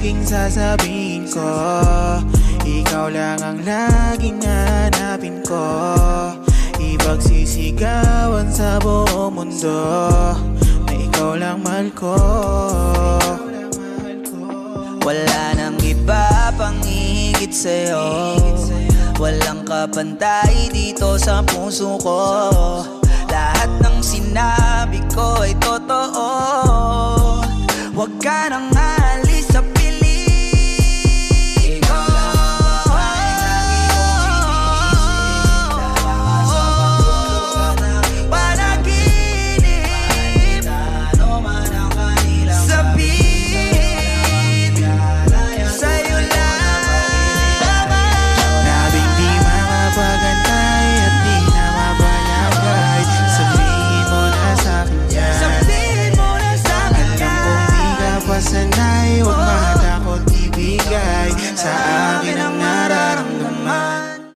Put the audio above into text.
laging sasabihin ko, ikaw lang ang laging hanapin ko. Ipagsisigawan sa buong mundo na ikaw lang mahal ko. Wala nang iba pang higit sa'yo, walang kapantay dito sa puso ko. Lahat ng sinabi ko ay totoo. Huwag ka nang